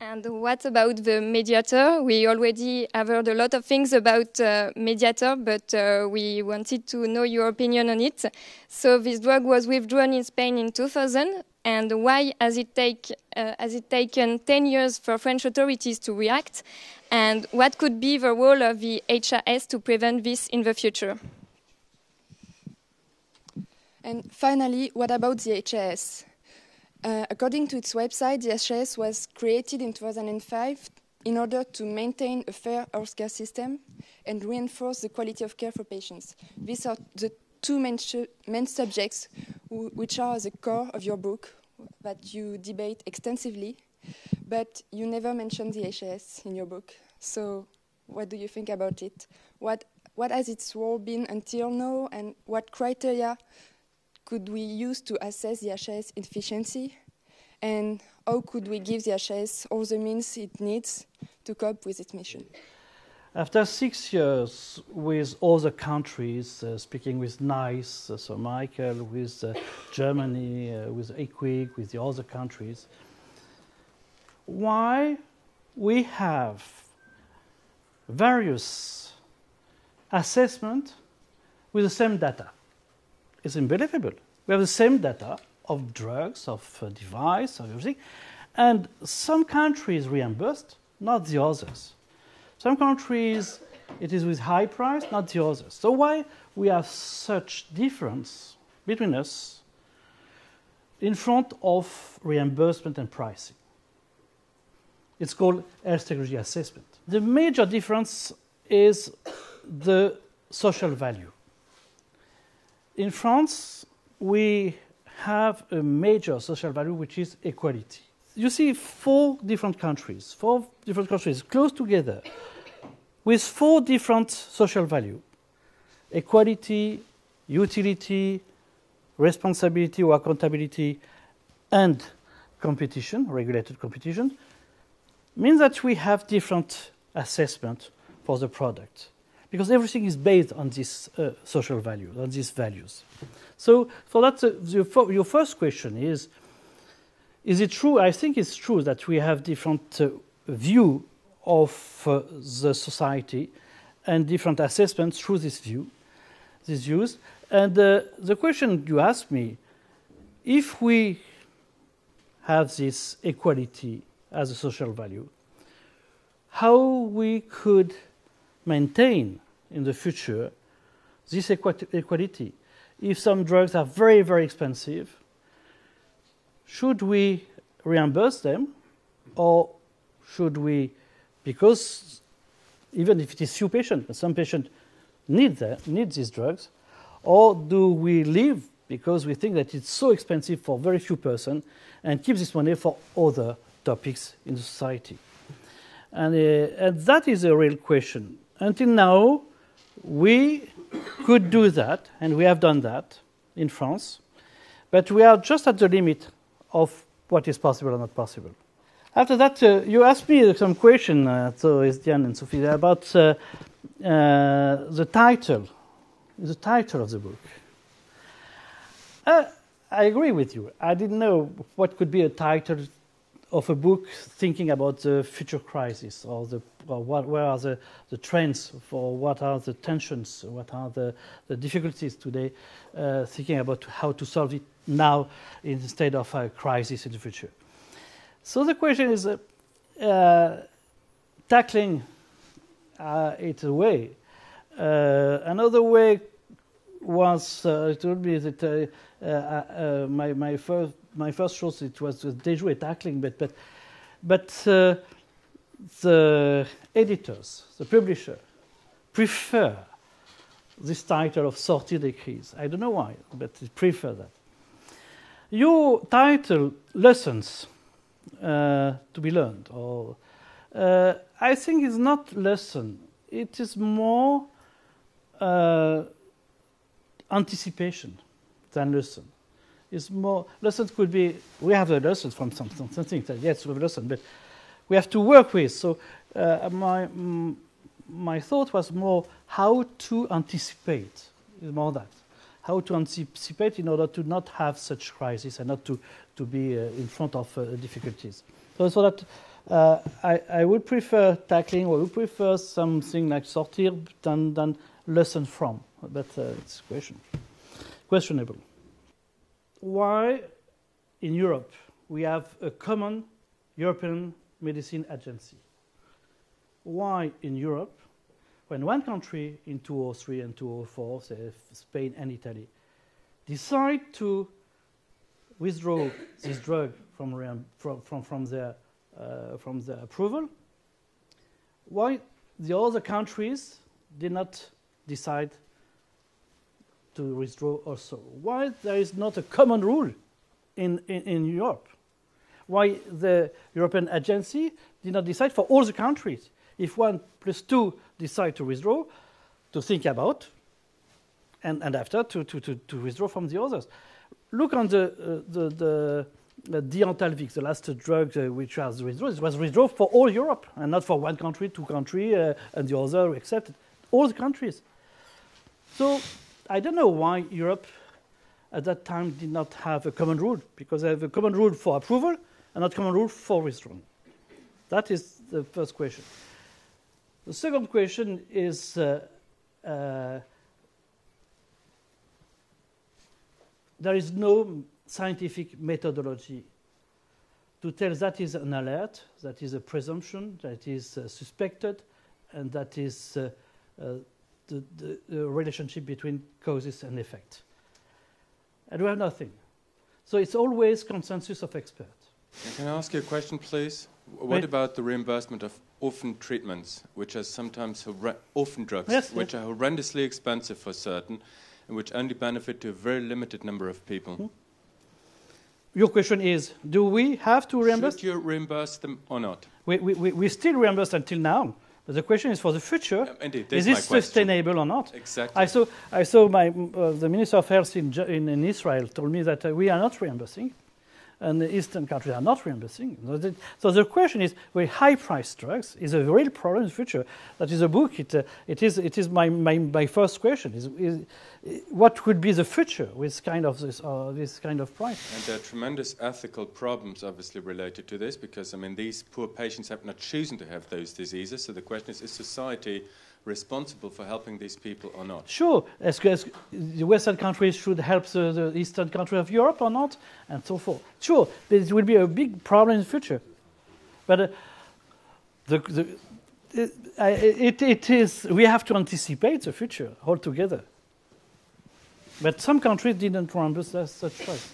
And what about the mediator? We already have heard a lot of things about mediator, but we wanted to know your opinion on it. So this drug was withdrawn in Spain in 2000, and why has it taken 10 years for French authorities to react? And what could be the role of the HRS to prevent this in the future? And finally, what about the HRS? According to its website, the HRS was created in 2005 in order to maintain a fair healthcare system and reinforce the quality of care for patients. These are the two main subjects which are the core of your book that you debate extensively, but you never mention the HRS in your book. So what do you think about it? What has its role been until now, and what criteria could we use to assess the HRS efficiency? And how could we give the HRS all the means it needs to cope with its mission? After 6 years with other countries, speaking with NICE, so Michael, with Germany, with EQUIC, with the other countries, why we have various assessments with the same data? It's unbelievable. We have the same data of drugs, of device, of everything, and some countries reimbursed, not the others. Some countries, it is with high price, not the others. So why we have such difference between us in front of reimbursement and pricing? It's called health technology assessment. The major difference is the social value. In France, we have a major social value, which is equality. You see four different countries close together with four different social values: equality, utility, responsibility or accountability, and competition, regulated competition, means that we have different assessment for the product, because everything is based on this social value, on these values. So for that, your first question is it true? I think it's true that we have different view of the society and different assessments through this view, these views. And the question you asked me, if we have this equality as a social value, how we could maintain in the future this equality? If some drugs are very, very expensive, should we reimburse them, or should we, because even if it is few patients, but some patients need these drugs, or do we leave because we think that it's so expensive for very few persons and keep this money for other topics in the society? And that is a real question. Until now, we could do that, and we have done that in France, but we are just at the limit of what is possible or not possible. After that, you asked me some question, so it's Diane and Sophie, about the title of the book. I agree with you. I didn't know what could be a title of a book thinking about the future crisis, or where are the trends, for what are the tensions, what are the difficulties today, thinking about how to solve it now instead of a crisis in the future. So the question is tackling it away. Another way was told me that my first choice it was déjouer, tackling, but the editors, the publisher, prefer this title of Sortir des crises. I don't know why, but they prefer that. Your title, Lessons to be learned, or I think it's not lesson. It is more anticipation than lesson. It's more, lessons could be, we have a lesson from something that, yes, we have a lesson, but we have to work with. So my thought was more how to anticipate, is more that. How to anticipate in order to not have such crisis and not to be in front of difficulties. So that I would prefer tackling, or I would prefer something like sortir than lesson from. But it's questionable. Why in Europe we have a common European Medicine Agency? Why in Europe, when one country in 2003 and 2004, say Spain and Italy, decide to withdraw this drug from their approval, why the other countries did not decide to withdraw also? Why there is not a common rule in Europe? Why the European agency did not decide for all the countries? If 1 + 2 decide to withdraw, to think about, and after to withdraw from the others. Look on the Diantalvic, the last drug which was withdrawn. It was withdrawn for all Europe, and not for one country, two countries, and the other accepted. All the countries. So I don't know why Europe at that time did not have a common rule, because they have a common rule for approval and not common rule for withdrawal. That is the first question. The second question is there is no scientific methodology to tell that is an alert, that is a presumption, that is suspected, and that is the relationship between causes and effect. And we have nothing. So it's always consensus of experts. Can I ask you a question, please? What about the reimbursement of orphan treatments, which are sometimes orphan drugs, which are horrendously expensive for certain, and which only benefit to a very limited number of people? Your question is, do we have to reimburse? Should you reimburse them or not? We still reimburse until now. But the question is for the future, indeed, is this sustainable or not? Exactly. I saw the Minister of Health in Israel told me that we are not reimbursing, and the Eastern countries are not reimbursing. So the question is, with high-priced drugs is a real problem in the future. That is a book. It is my first question. Is what would be the future with this kind of price? And there are tremendous ethical problems, obviously, related to this, because these poor patients have not chosen to have those diseases. So the question is society responsible for helping these people or not? Sure. As the Western countries should help the Eastern countries of Europe or not, and so forth. Sure, but it will be a big problem in the future. But it is. We have to anticipate the future altogether. But some countries didn't reimburse such price.